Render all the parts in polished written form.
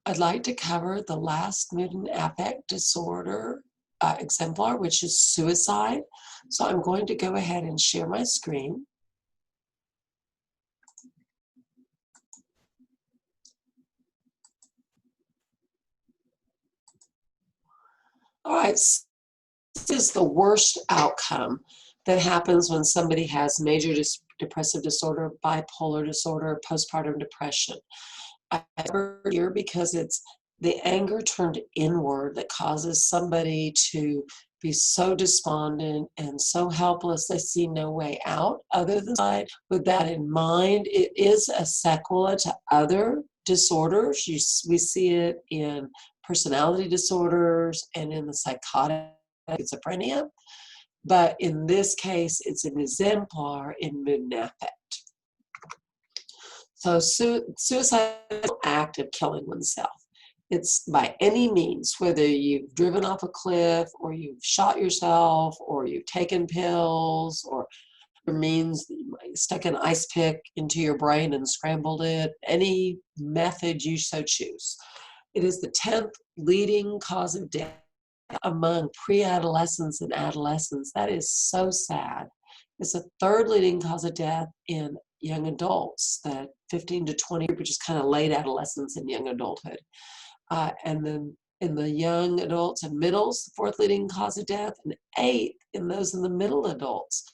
I'd like to cover the last mood and affect disorder exemplar, which is suicide. So I'm going to go ahead and share my screen. All right, this is the worst outcome that happens when somebody has major depressive disorder, bipolar disorder, postpartum depression. Here because it's the anger turned inward that causes somebody to be so despondent and so helpless they see no way out other than suicide. With that in mind, it is a sequela to other disorders. We see it in personality disorders and in the psychotic schizophrenia. But in this case, it's an exemplar in mood and affect. So suicide is an act of killing oneself. It's by any means, whether you've driven off a cliff or you've shot yourself or you've taken pills or means stuck an ice pick into your brain and scrambled it, any method you so choose. It is the 10th leading cause of death among pre-adolescents and adolescents. That is so sad. It's the third leading cause of death in young adults, the 15 to 20, which is kind of late adolescence and young adulthood. And then in the young adults and middles, the fourth leading cause of death, and eighth in those in the middle adults.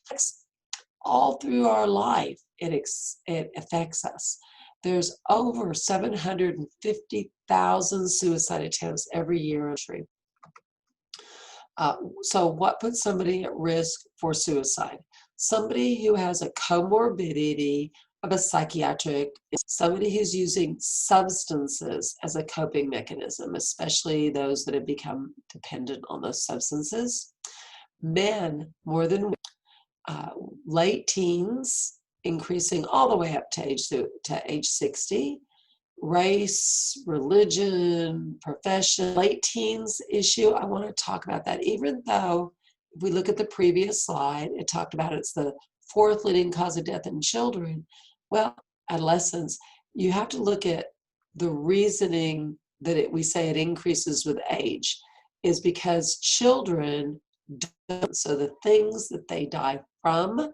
All through our life, it affects us. There's over 750,000 suicide attempts every year in the country. So what puts somebody at risk for suicide? Somebody who has a comorbidity of a psychiatric, somebody who's using substances as a coping mechanism, especially those that have become dependent on those substances. Men, more than women, late teens, increasing all the way up to age 60. Race, religion, profession, late teens issue, I want to talk about that. Even though if we look at the previous slide, it talked about it's the fourth leading cause of death in children. Well, adolescents, you have to look at the reasoning that we say it increases with age is because children don't. So the things that they die from,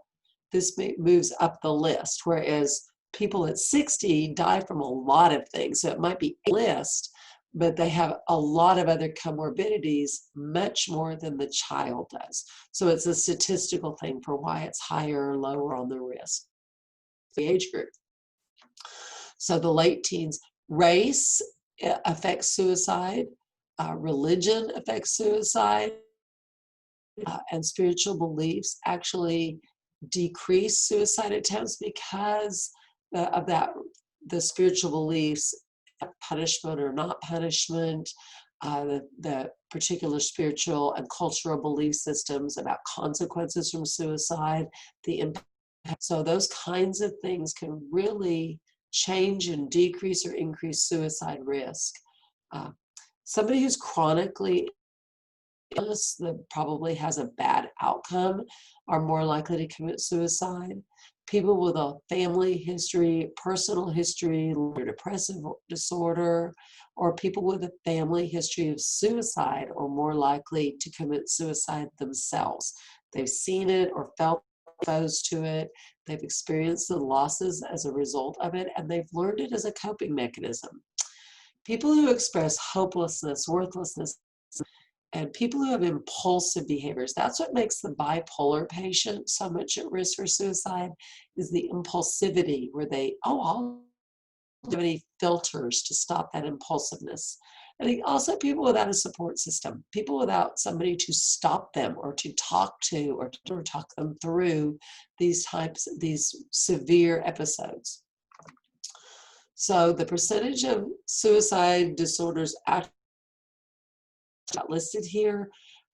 this moves up the list, whereas people at 60 die from a lot of things. So it might be a list, but they have a lot of other comorbidities, much more than the child does. So it's a statistical thing for why it's higher or lower on the risk. The age group. So the late teens, race affects suicide, religion affects suicide, and spiritual beliefs actually decrease suicide attempts because of that, the spiritual beliefs, punishment or not punishment, the particular spiritual and cultural belief systems about consequences from suicide, the impact. So those kinds of things can really change and decrease or increase suicide risk. Somebody who's chronically illness that probably has a bad outcome are more likely to commit suicide. People with a family history, personal history, or depressive disorder, or people with a family history of suicide are more likely to commit suicide themselves. They've seen it or felt exposed to it. They've experienced the losses as a result of it, and they've learned it as a coping mechanism. People who express hopelessness, worthlessness, and people who have impulsive behaviors, that's what makes the bipolar patient so much at risk for suicide, is the impulsivity where they, I'll have any filters to stop that impulsiveness. And also people without a support system, people without somebody to stop them or to talk to or talk them through these severe episodes. So the percentage of suicide disorders listed here.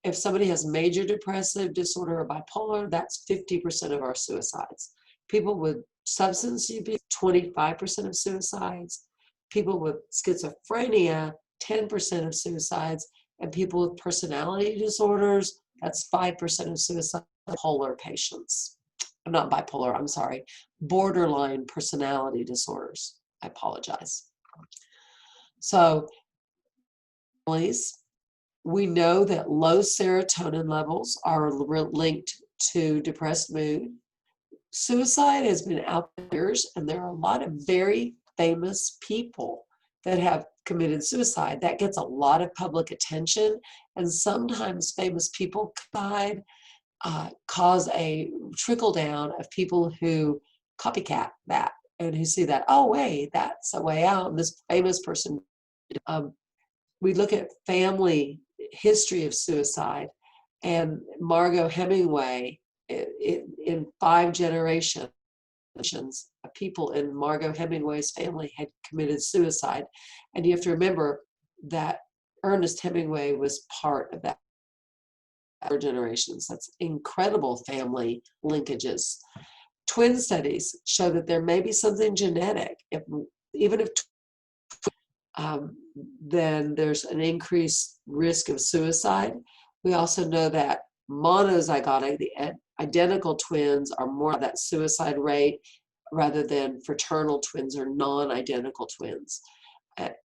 If somebody has major depressive disorder or bipolar, that's 50% of our suicides. People with substance abuse, 25% of suicides. People with schizophrenia, 10% of suicides. And people with personality disorders, that's 5% of suicide. Bipolar patients. I'm not bipolar, I'm sorry. Borderline personality disorders. I apologize. So, families, we know that low serotonin levels are linked to depressed mood. Suicide has been out there, and there are a lot of very famous people that have committed suicide. That gets a lot of public attention, and sometimes famous people cause a trickle down of people who copycat that and who see that, oh, wait, that's a way out. And this famous person, um, we look at family history of suicide, and Margot Hemingway, in 5 generations of people in Margot Hemingway's family had committed suicide. And you have to remember that Ernest Hemingway was part of that generations. That's incredible family linkages. Twin studies show that there may be something genetic. Even if then there's an increased risk of suicide. We also know that monozygotic, the identical twins, are more of that suicide rate rather than fraternal twins or non-identical twins.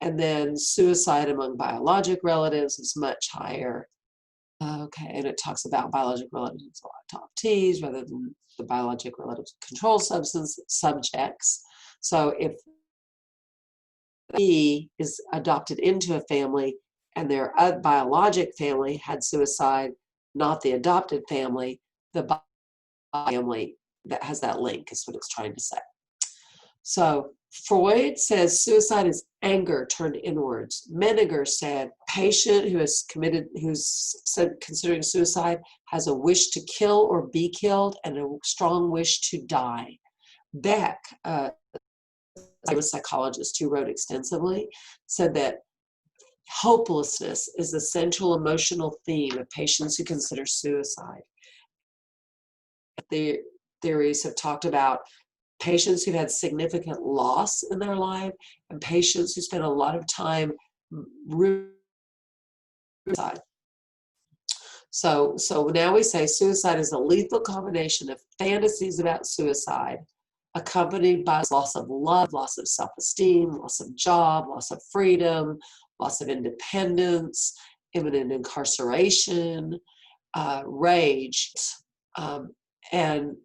And then suicide among biologic relatives is much higher. Okay, and it talks about biologic relatives, adoptees, rather than the biologic relatives control substance subjects. So if he is adopted into a family and their biologic family had suicide, not the adopted family, the family that has that link is what it's trying to say. So Freud says suicide is anger turned inwards. Menninger said patient who's considering suicide has a wish to kill or be killed and a strong wish to die. Beck, a psychologist who wrote extensively, said that hopelessness is the central emotional theme of patients who consider suicide. The theories have talked about patients who've had significant loss in their life and patients who spend a lot of time suicide. So now we say suicide is a lethal combination of fantasies about suicide accompanied by loss of love, loss of self-esteem, loss of job, loss of freedom, loss of independence, imminent incarceration, rage, and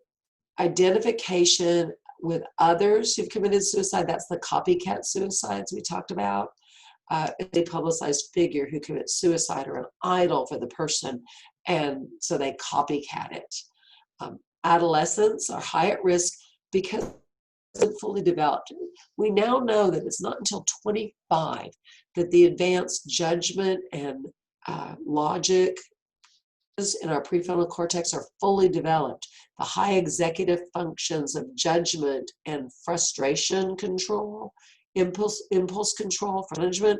identification with others who've committed suicide. That's the copycat suicides we talked about. A publicized figure who commits suicide or an idol for the person, and so they copycat it. Adolescents are high at risk because it's fully developed. We now know that it's not until 25 that the advanced judgment and logic in our prefrontal cortex are fully developed. The high executive functions of judgment and frustration control, impulse control, management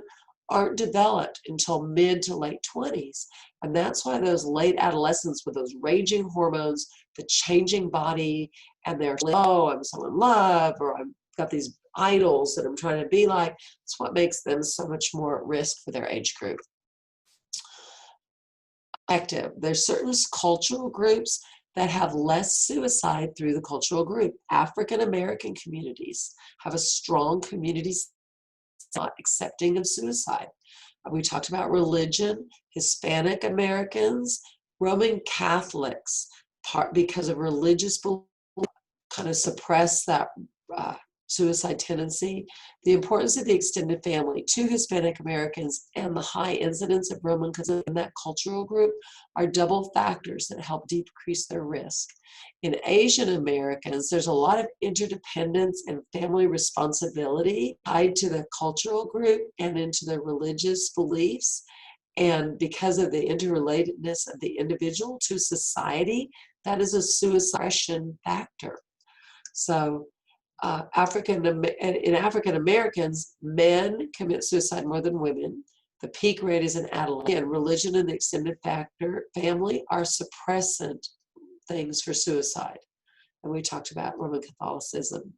aren't developed until mid to late 20s. And that's why those late adolescents with those raging hormones, the changing body, and they're like, oh, I'm so in love, or I've got these idols that I'm trying to be like, it's what makes them so much more at risk for their age group. Active. There's certain cultural groups that have less suicide through the cultural group. African American communities have a strong community not accepting of suicide. We talked about religion, Hispanic Americans, Roman Catholics, because of religious belief, kind of suppress that suicide tendency. The importance of the extended family to Hispanic Americans and the high incidence of Roman Catholics in that cultural group are double factors that help decrease their risk. In Asian Americans, there's a lot of interdependence and family responsibility tied to the cultural group and into the religious beliefs. And because of the interrelatedness of the individual to society, that is a suicide factor. So in African Americans, men commit suicide more than women. The peak rate is in adolescence. And religion and the extended family are suppressant things for suicide. And we talked about Roman Catholicism.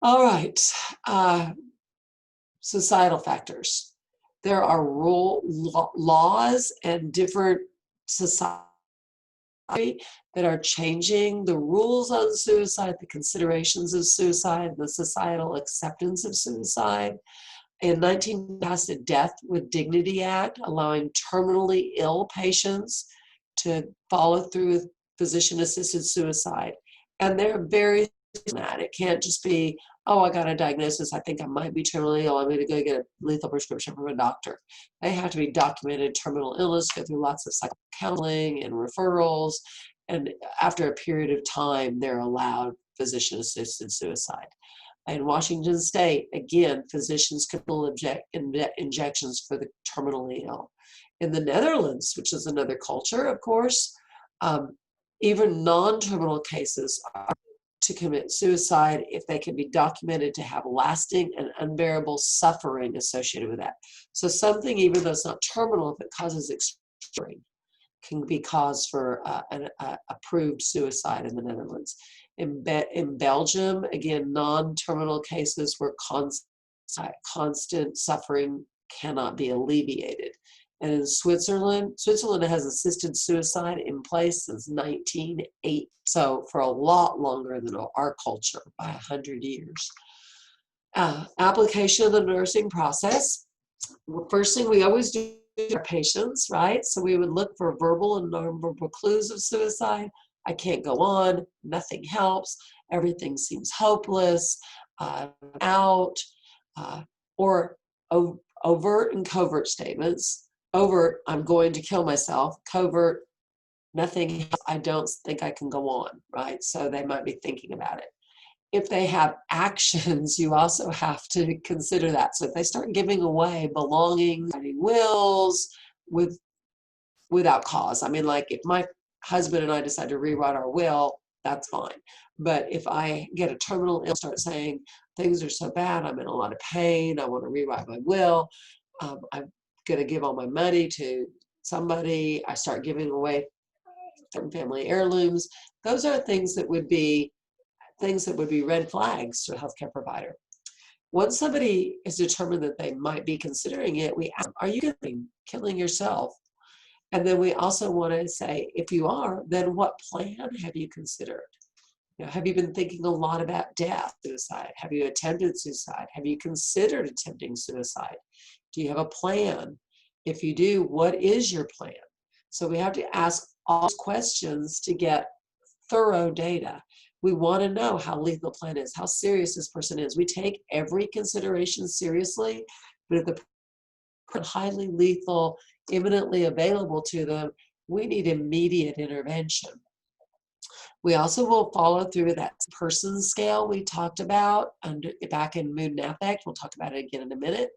All right, societal factors. There are laws and different societies that are changing the rules on suicide, the considerations of suicide, the societal acceptance of suicide. In 19 passed a Death with Dignity Act, allowing terminally ill patients to follow through with physician-assisted suicide. And they're very that. It can't just be, oh, I got a diagnosis, I think I might be terminally ill, I'm going to go get a lethal prescription from a doctor. They have to be documented terminal illness, go through lots of psych counseling and referrals, and after a period of time, they're allowed physician-assisted suicide. In Washington State, again, physicians could injections for the terminally ill. In the Netherlands, which is another culture, of course, even non-terminal cases are to commit suicide if they can be documented to have lasting and unbearable suffering associated with that. So something, even though it's not terminal, if it causes extreme, can be cause for an approved suicide in the Netherlands. In Belgium, again, non-terminal cases where constant suffering cannot be alleviated. And in Switzerland has assisted suicide in place since 1908. So for a lot longer than our culture, by 100 years. Application of the nursing process. First thing we always do our patients, right? So we would look for verbal and nonverbal clues of suicide. I can't go on, nothing helps, everything seems hopeless, out, or overt and covert statements. Overt, I'm going to kill myself. Covert, nothing, I don't think I can go on, right? So they might be thinking about it. If they have actions, you also have to consider that. So if they start giving away belongings, writing wills without cause. I mean, like if my husband and I decide to rewrite our will, that's fine. But if I get a terminal ill, start saying things are so bad, I'm in a lot of pain, I want to rewrite my will, I'm going to give all my money to somebody, I start giving away family heirlooms, those are things that would be red flags to a healthcare provider. Once somebody is determined that they might be considering it, we ask, are you considering killing yourself? And then we also want to say, if you are, then what plan have you considered? You know, have you been thinking a lot about death, suicide? Have you attempted suicide? Have you considered attempting suicide? Do you have a plan? If you do, what is your plan? So we have to ask all those questions to get thorough data. We want to know how lethal the plan is, how serious this person is. We take every consideration seriously, but if the person is highly lethal, imminently available to them, we need immediate intervention. We also will follow through that person scale we talked about back in Mood and Affect. We'll talk about it again in a minute.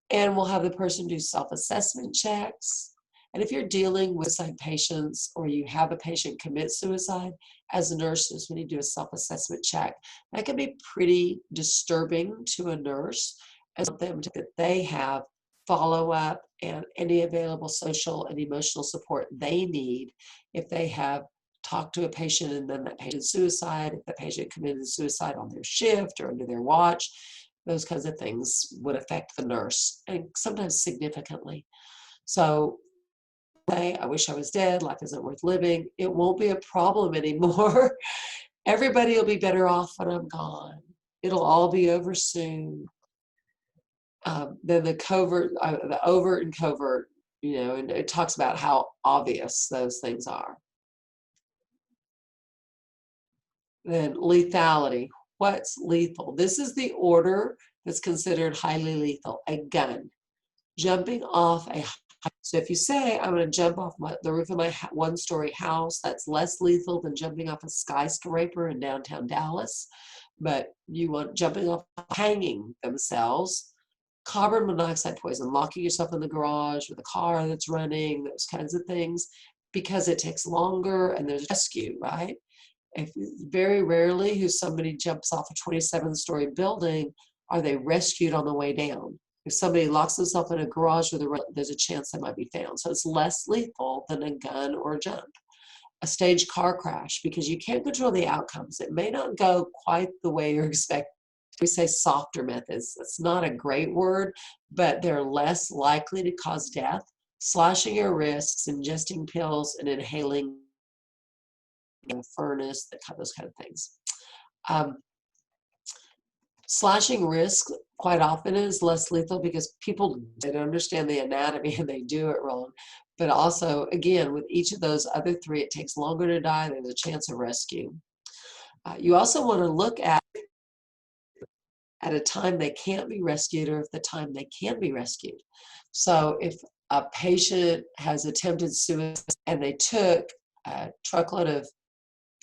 And we'll have the person do self-assessment checks. And if you're dealing with suicide patients or you have a patient commit suicide, as nurses, we need to do a self-assessment check. That can be pretty disturbing to a nurse, as them that they have follow-up and any available social and emotional support they need if they have talked to a patient and then that patient suicide, if the patient committed suicide on their shift or under their watch, those kinds of things would affect the nurse and sometimes significantly. So I wish I was dead, life isn't worth living, it won't be a problem anymore. Everybody will be better off when I'm gone. It'll all be over soon. Then the overt and covert, you know, and it talks about how obvious those things are. Then lethality. What's lethal? This is the order that's considered highly lethal. A gun, jumping off a. So if you say, I'm going to jump off the roof of my one-story house, that's less lethal than jumping off a skyscraper in downtown Dallas. But you want jumping off, hanging themselves, carbon monoxide poison, locking yourself in the garage with a car that's running, those kinds of things, because it takes longer and there's rescue, right? If very rarely who somebody jumps off a 27-story building, are they rescued on the way down? If somebody locks themselves in a garage there's a chance they might be found. So it's less lethal than a gun or a jump. A staged car crash, because you can't control the outcomes. It may not go quite the way you're expecting. We say softer methods. That's not a great word, but they're less likely to cause death. Slashing your wrists, ingesting pills, and inhaling a furnace, those kind of things. Um, Slashing risk quite often is less lethal because people don't understand the anatomy and they do it wrong. But also, again, with each of those other three, it takes longer to die. There's a chance of rescue. You also want to look at a time they can't be rescued or if the time they can be rescued. So if a patient has attempted suicide and they took a truckload of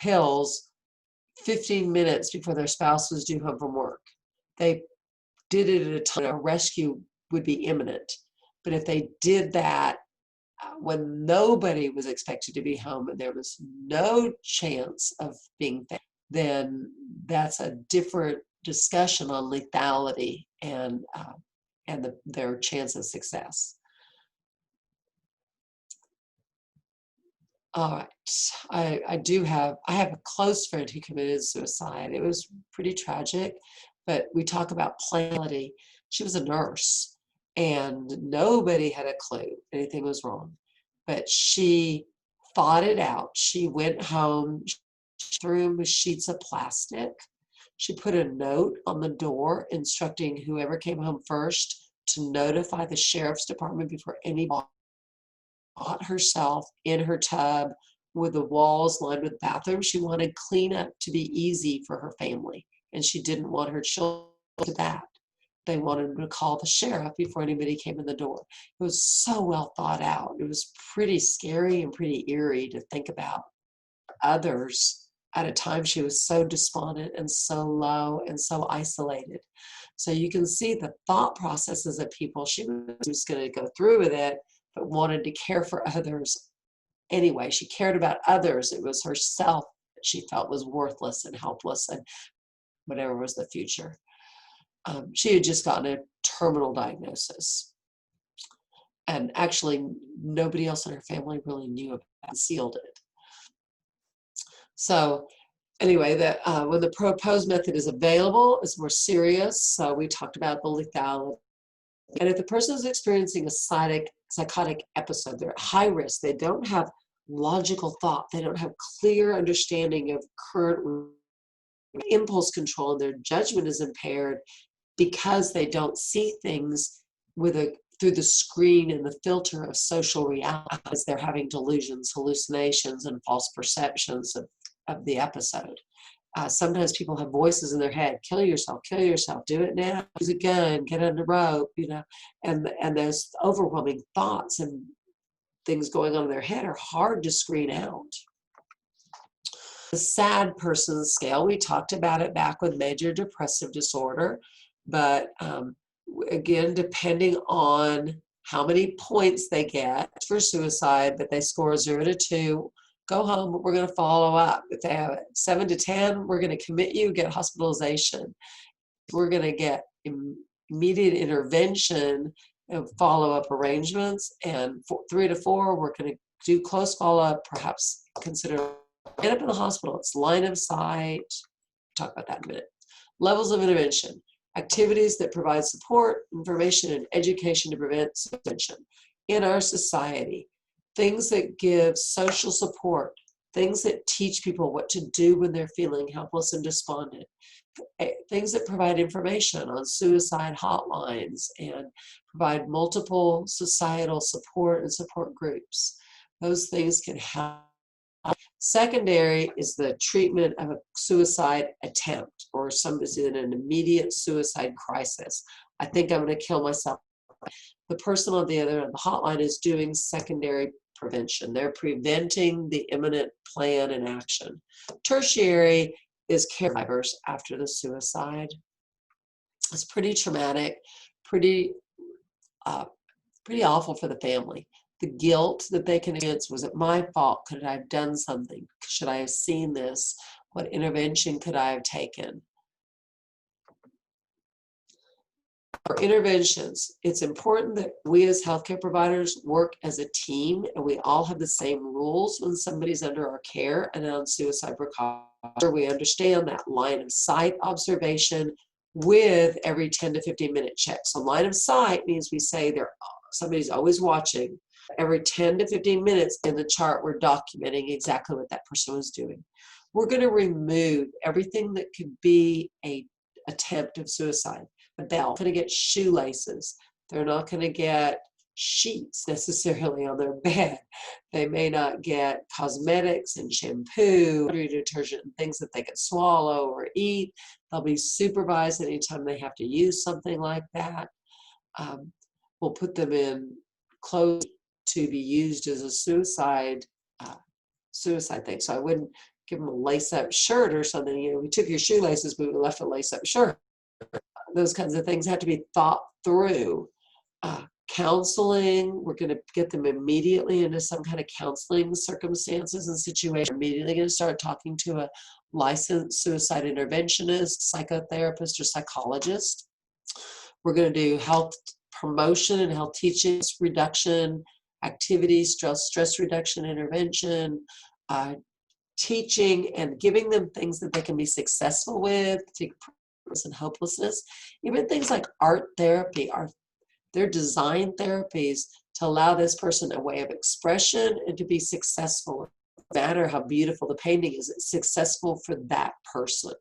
pills 15 minutes before their spouse was due home from work, they did it at a time a rescue would be imminent. But if they did that when nobody was expected to be home and there was no chance of being found, then that's a different discussion on lethality and their chance of success. All right, I have a close friend who committed suicide. It was pretty tragic, but we talk about planality. She was a nurse, and nobody had a clue anything was wrong, but she fought it out. She went home, she threw with sheets of plastic. She put a note on the door instructing whoever came home first to notify the sheriff's department before anybody herself in her tub with the walls lined with bathrooms. She wanted cleanup to be easy for her family, and she didn't want her children to that. They wanted to call the sheriff before anybody came in the door. It was so well thought out. It was pretty scary and pretty eerie to think about others at a time she was so despondent and so low and so isolated. So you can see the thought processes of people. She was going to go through with it, but wanted to care for others anyway. She cared about others. It was herself that she felt was worthless and helpless and whatever was the future. She had just gotten a terminal diagnosis. And actually, nobody else in her family really knew about it, concealed it. So anyway, when the proposed method is available, it's more serious. So we talked about the lethality. And if the person is experiencing a psychotic episode, they're at high risk, they don't have logical thought, they don't have clear understanding of current impulse control, and their judgment is impaired because they don't see things through the screen and the filter of social reality, as they're having delusions, hallucinations, and false perceptions of the episode. Sometimes people have voices in their head: kill yourself, do it now, use a gun, get on the rope, and those overwhelming thoughts and things going on in their head are hard to screen out. The sad person scale, we talked about it back with major depressive disorder, but again, depending on how many points they get for suicide, but they score 0 to 2, go home, but we're going to follow up. If they have 7 to 10, we're going to commit you, get hospitalization. We're going to get immediate intervention and follow-up arrangements. And 3 to 4, we're going to do close follow-up, perhaps consider get up in the hospital. It's line of sight. We'll talk about that in a minute. Levels of intervention. Activities that provide support, information, and education to prevent suicide in our society. Things that give social support, things that teach people what to do when they're feeling helpless and despondent, things that provide information on suicide hotlines and provide multiple societal support and support groups. Those things can help. Secondary is the treatment of a suicide attempt, or somebody's in an immediate suicide crisis. I think I'm going to kill myself. The person on the other end of the hotline is doing secondary prevention. They're preventing the imminent plan and action. Tertiary is caregivers after the suicide. It's pretty traumatic, pretty awful for the family. The guilt that they can experience: was it my fault? Could I have done something? Should I have seen this? What intervention could I have taken? For interventions, it's important that we as healthcare providers work as a team and we all have the same rules when somebody's under our care and on suicide precaution. We understand that line of sight observation with every 10 to 15 minute check. So line of sight means we say somebody's always watching. Every 10 to 15 minutes in the chart, we're documenting exactly what that person was doing. we're going to remove everything that could be a attempt of suicide. But they're not going to get shoelaces. They're not going to get sheets necessarily on their bed. They may not get cosmetics and shampoo, laundry detergent, and things that they can swallow or eat. They'll be supervised anytime they have to use something like that. We'll put them in clothes to be used as a suicide thing. So I wouldn't give them a lace-up shirt or something. You know, we took your shoelaces, but we left a lace-up shirt. Those kinds of things have to be thought through. Counseling, we're going to get them immediately into some kind of counseling circumstances and situation. Immediately going to start talking to a licensed suicide interventionist, psychotherapist, or psychologist. We're going to do health promotion and health teaching, reduction activities, stress reduction intervention, teaching and giving them things that they can be successful with, take purpose and hopelessness. Even things like art therapy, they're design therapies to allow this person a way of expression and to be successful. No matter how beautiful the painting is, it's successful for that person.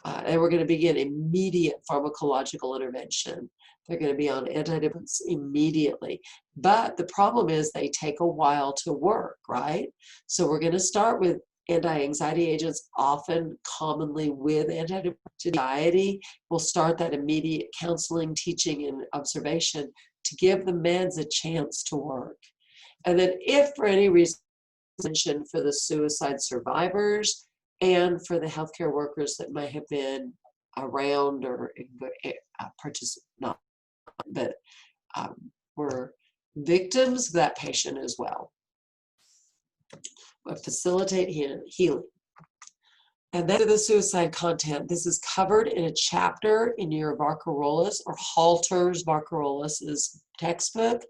And we're going to begin immediate pharmacological intervention. They're going to be on antidepressants immediately. But the problem is they take a while to work, right? So we're going to start with anti-anxiety agents, often commonly with anxiety. We'll start that immediate counseling, teaching, and observation to give the meds a chance to work. And then if for any reason for the suicide survivors and for the healthcare workers that may have been around or not, but were victims of that patient as well. We'll facilitate healing. And then the suicide content. This is covered in a chapter in your Barcarolas or Halter's Barcarolas' textbook.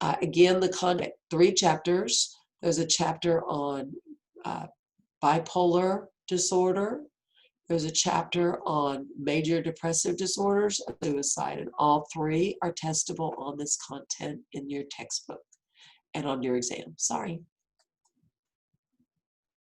Again, the content, 3 chapters. There's a chapter on bipolar disorder. There's a chapter on major depressive disorders and suicide, and all 3 are testable on this content in your textbook and on your exam. Sorry.